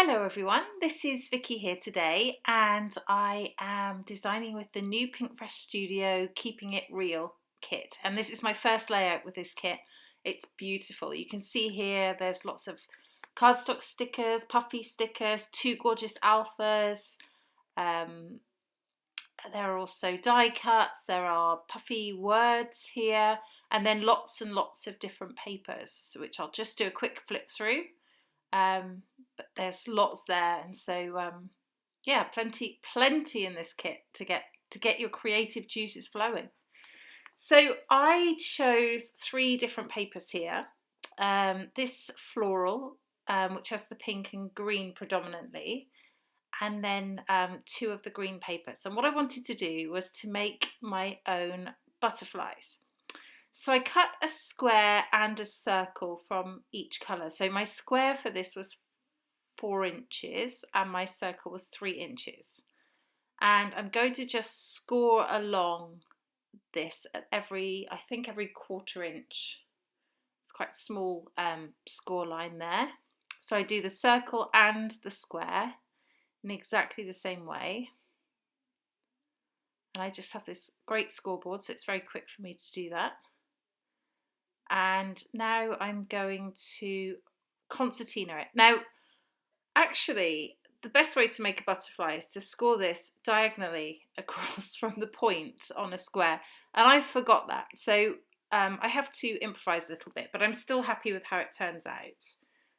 Hello everyone, this is Vicky here today and I am designing with the new Pinkfresh Studio Keeping It Real kit, and this is my first layout with this kit. It's beautiful. You can see here there's lots of cardstock stickers, puffy stickers, two gorgeous alphas. There are also die cuts, there are puffy words here, and then lots and lots of different papers, which I'll just do a quick flip through. But there's lots there, and so yeah, plenty in this kit to get your creative juices flowing. So I chose 3 different papers here. This floral, which has the pink and green predominantly, and then 2 of the green papers. And what I wanted to do was to make my own butterflies. So I cut a square and a circle from each colour. So my square for this was 4 inches and my circle was 3 inches. And I'm going to just score along this at every 1/4 inch. It's quite a small score line there. So I do the circle and the square in exactly the same way. And I just have this great scoreboard, so it's very quick for me to do that. And now I'm going to concertina it. Now, actually, the best way to make a butterfly is to score this diagonally across from the point on a square. And I forgot that. So I have to improvise a little bit, but I'm still happy with how it turns out.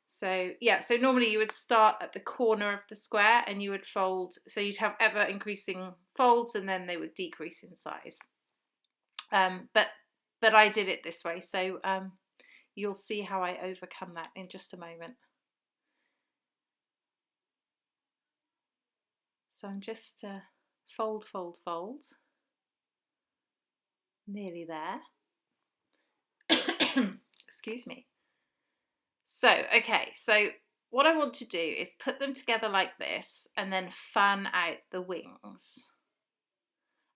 So yeah, so normally you would start at the corner of the square and you would fold. So you'd have ever increasing folds and then they would decrease in size. But I did it this way, so you'll see how I overcome that in just a moment. So I'm just fold, fold, fold. Nearly there. Excuse me. So, okay, so what I want to do is put them together like this and then fan out the wings.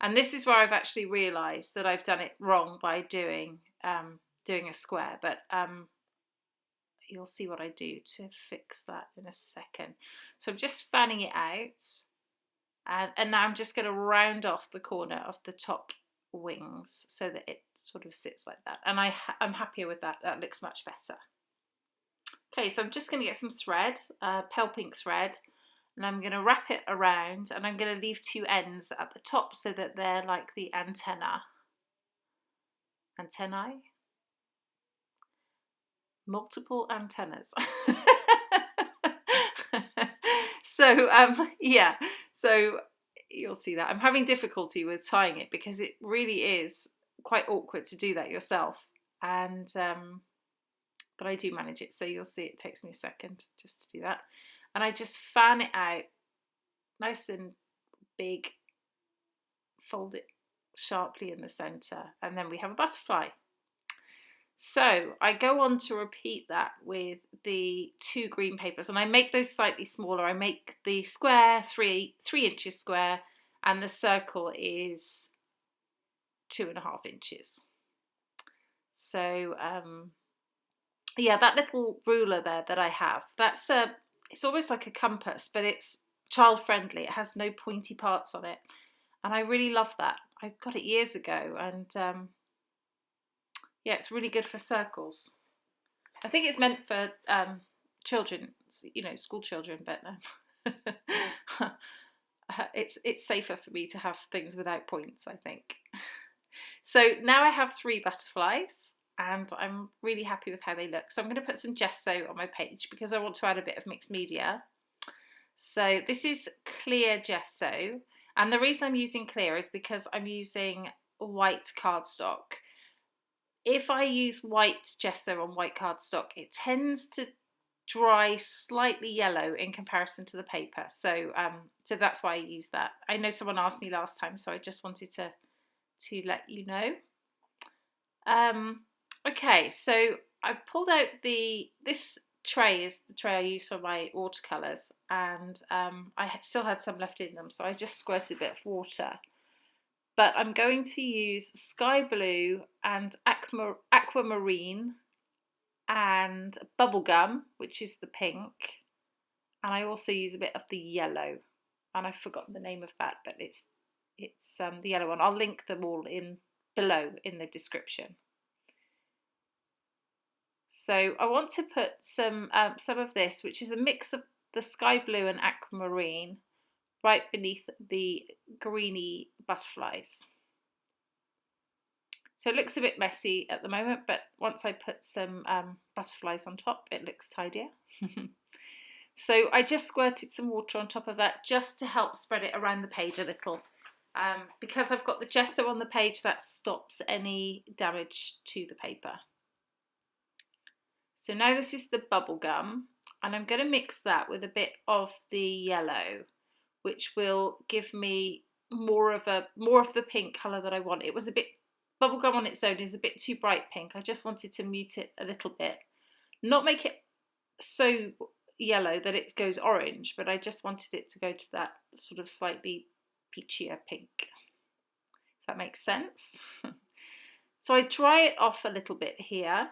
And this is where I've actually realised that I've done it wrong by doing a square, but you'll see what I do to fix that in a second. So I'm just fanning it out, and now I'm just going to round off the corner of the top wings so that it sort of sits like that. And I'm happier with that. That looks much better. Okay, so I'm just going to get some thread, pale pink thread, and I'm going to wrap it around, and I'm going to leave 2 ends at the top so that they're like the antennae, multiple antennas. So yeah, so you'll see that I'm having difficulty with tying it because it really is quite awkward to do that yourself, and but I do manage it, so you'll see it takes me a second just to do that. And I just fan it out nice and big, fold it sharply in the centre, and then we have a butterfly. So I go on to repeat that with the 2 green papers, and I make those slightly smaller. I make the square 3 inches square, and the circle is 2.5 inches. So yeah, that little ruler there that I have, that's it's almost like a compass, but it's child friendly. It has no pointy parts on it, and I really love that. I got it years ago, and yeah, it's really good for circles. I think it's meant for children, school children, but it's safer for me to have things without points, I think. So now I have 3 butterflies, and I'm really happy with how they look. So I'm going to put some gesso on my page because I want to add a bit of mixed media. So this is clear gesso, and the reason I'm using clear is because I'm using white cardstock. If I use white gesso on white cardstock, it tends to dry slightly yellow in comparison to the paper. So so that's why I use that. I know someone asked me last time, so I just wanted to let you know. Okay, so I pulled out this tray is the tray I use for my watercolours, and I still had some left in them, so I just squirted a bit of water. But I'm going to use sky blue and aquamarine and bubblegum, which is the pink, and I also use a bit of the yellow, and I've forgotten the name of that, but it's the yellow one. I'll link them all in below in the description. So I want to put some of this, which is a mix of the sky blue and aquamarine, right beneath the greeny butterflies. So it looks a bit messy at the moment, but once I put some butterflies on top, it looks tidier. So I just squirted some water on top of that just to help spread it around the page a little. Because I've got the gesso on the page, that stops any damage to the paper. So now this is the bubblegum, and I'm going to mix that with a bit of the yellow, which will give me more of the pink colour that I want. It was a bit, bubblegum on its own is a bit too bright pink. I just wanted to mute it a little bit, not make it so yellow that it goes orange, but I just wanted it to go to that sort of slightly peachier pink, if that makes sense. So I dry it off a little bit here,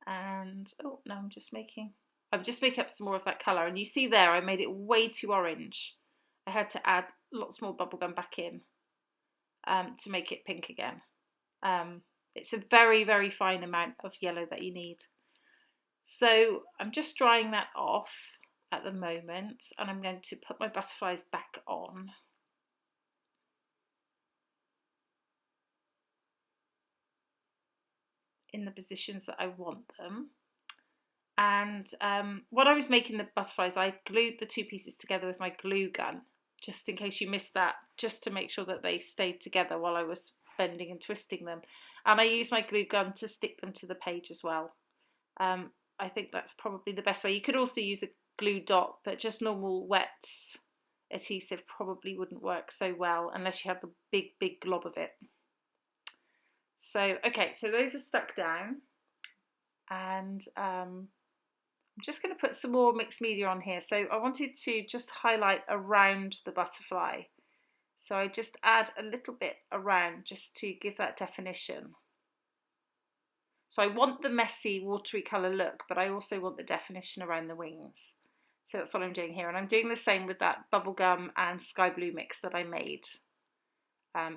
and oh no, I'm just making up some more of that colour, and you see there I made it way too orange. I had to add lots more bubblegum back in to make it pink again. It's a very, very fine amount of yellow that you need. So I'm just drying that off at the moment, and I'm going to put my butterflies back on. In the positions that I want them. And when I was making the butterflies, I glued the two pieces together with my glue gun, just in case you missed that, just to make sure that they stayed together while I was bending and twisting them. And I used my glue gun to stick them to the page as well. I think that's probably the best way. You could also use a glue dot, but just normal wet adhesive probably wouldn't work so well unless you have the big glob of it. So, okay, so those are stuck down, and I'm just going to put some more mixed media on here. So I wanted to just highlight around the butterfly. So I just add a little bit around just to give that definition. So I want the messy watery colour look, but I also want the definition around the wings. So that's what I'm doing here. And I'm doing the same with that bubblegum and sky blue mix that I made,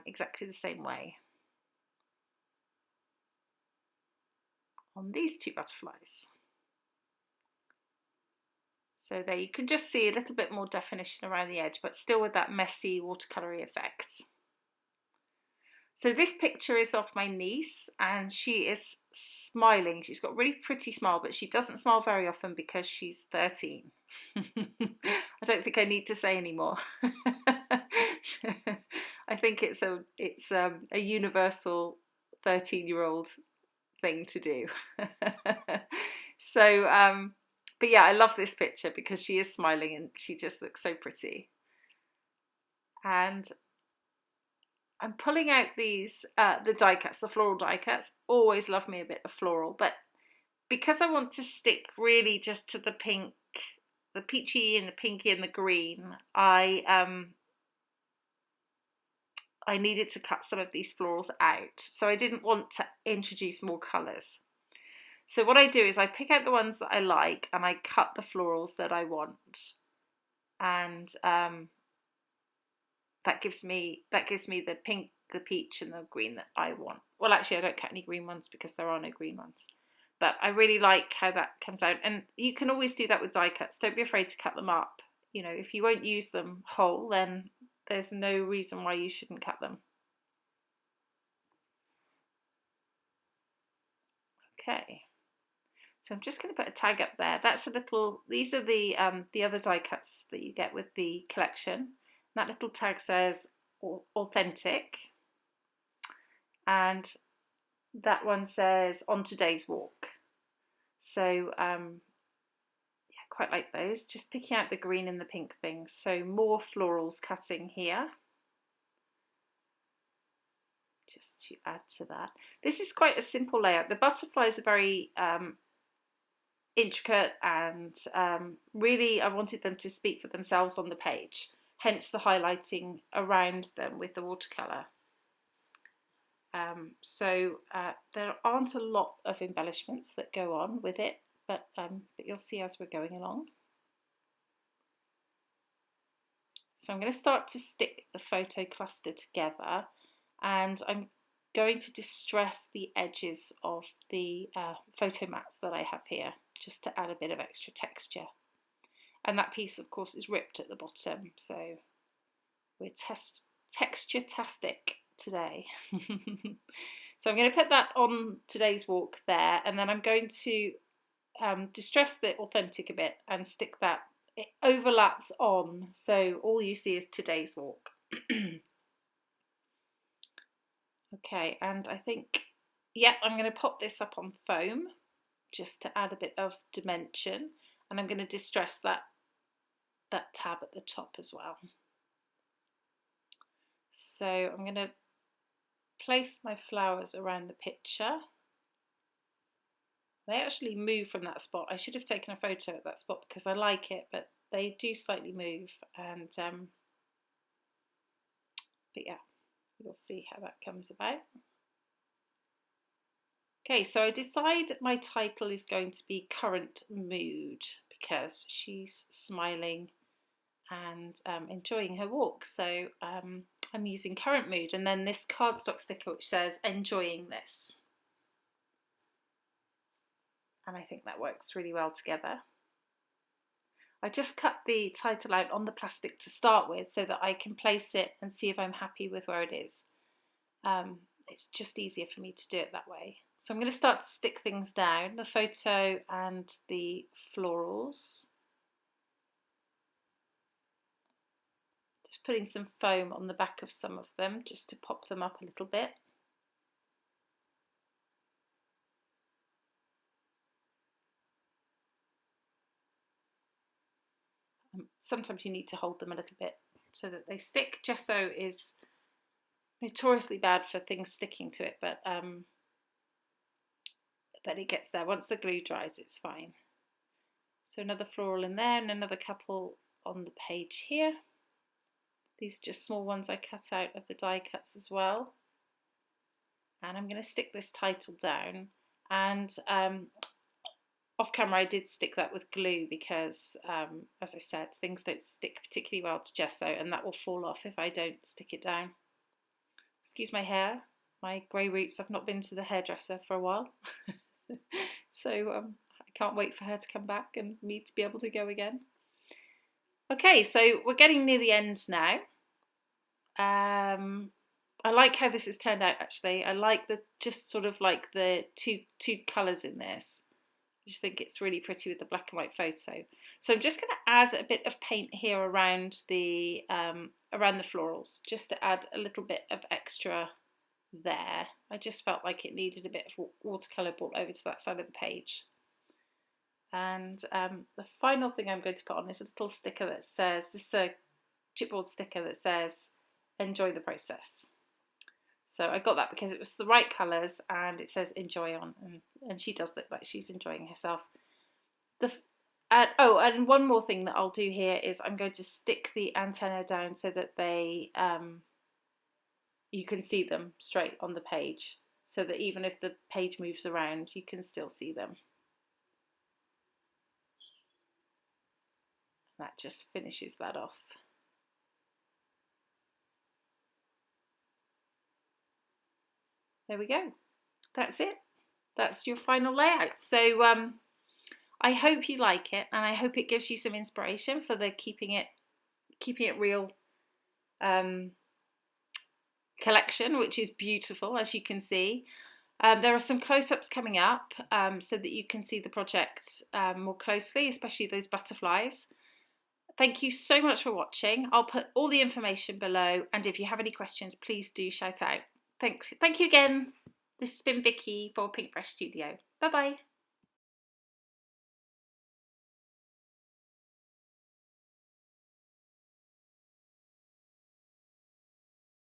exactly the same way on these two butterflies. So there you can just see a little bit more definition around the edge, but still with that messy watercolory effect. So this picture is of my niece, and she is smiling. She's got a really pretty smile, but she doesn't smile very often because she's 13. I don't think I need to say any more. I think it's a universal 13-year-old thing to do. So but yeah, I love this picture because she is smiling and she just looks so pretty. And I'm pulling out these the die cuts, the floral die cuts. Always love me a bit of floral, but because I want to stick really just to the pink, the peachy and the pinky and the green, I needed to cut some of these florals out. So I didn't want to introduce more colours. So what I do is I pick out the ones that I like and I cut the florals that I want, and that gives me the pink, the peach, and the green that I want. Well, actually, I don't cut any green ones because there are no green ones. But I really like how that comes out, and you can always do that with die cuts. Don't be afraid to cut them up. You know, if you won't use them whole, then there's no reason why you shouldn't cut them. Okay. So I'm just going to put a tag up there. That's a little, these are the other die cuts that you get with the collection. That little tag says authentic, and that one says on today's walk. So yeah, quite like those. Just picking out the green and the pink things. So more florals cutting here, just to add to that. This is quite a simple layout. The butterflies are very intricate, and really I wanted them to speak for themselves on the page, hence the highlighting around them with the watercolour. So there aren't a lot of embellishments that go on with it, but you'll see as we're going along. So I'm going to start to stick the photo cluster together, and I'm going to distress the edges of the photo mats that I have here, just to add a bit of extra texture. And that piece, of course, is ripped at the bottom, so we're texture-tastic today. So I'm going to put that on today's walk there, and then I'm going to distress the authentic a bit and stick that. It overlaps on, so all you see is today's walk. Okay, and I think, yeah, I'm going to pop this up on foam just to add a bit of dimension, and I'm going to distress that tab at the top as well. So I'm going to place my flowers around the picture. They actually move from that spot. I should have taken a photo at that spot because I like it, but they do slightly move, and but yeah, you'll see how that comes about. Okay, so I decide my title is going to be Current Mood because she's smiling and enjoying her walk. So I'm using Current Mood, and then this cardstock sticker which says Enjoying This. And I think that works really well together. I just cut the title out on the plastic to start with so that I can place it and see if I'm happy with where it is. It's just easier for me to do it that way. So I'm going to start to stick things down, the photo and the florals. Just putting some foam on the back of some of them just to pop them up a little bit. Sometimes you need to hold them a little bit so that they stick. Gesso is notoriously bad for things sticking to it, but it gets there. Once the glue dries, it's fine. So another floral in there and another couple on the page here. These are just small ones I cut out of the die cuts as well. And I'm going to stick this title down, and off camera I did stick that with glue because, as I said, things don't stick particularly well to gesso, and that will fall off if I don't stick it down. Excuse my hair, my grey roots. I've not been to the hairdresser for a while. So I can't wait for her to come back and me to be able to go again. Okay, so we're getting near the end now. I like how this has turned out actually. I like the two colours in this. I just think it's really pretty with the black and white photo. So I'm just going to add a bit of paint here around the florals, just to add a little bit of extra there. I just felt like it needed a bit of watercolour brought over to that side of the page. And the final thing I'm going to put on is a little sticker that says, this is a chipboard sticker that says, enjoy the process. So I got that because it was the right colours and it says enjoy on, and she does look like she's enjoying herself. And one more thing that I'll do here is I'm going to stick the antenna down so that they you can see them straight on the page, so that even if the page moves around you can still see them. That just finishes that off. There we go. That's it. That's your final layout. So I hope you like it, and I hope it gives you some inspiration for the keeping it real collection, which is beautiful, as you can see. There are some close-ups coming up so that you can see the project more closely, especially those butterflies. Thank you so much for watching. I'll put all the information below, and if you have any questions, please do shout out. Thanks. Thank you again. This has been Vicky for Pink Fresh Studio. Bye bye.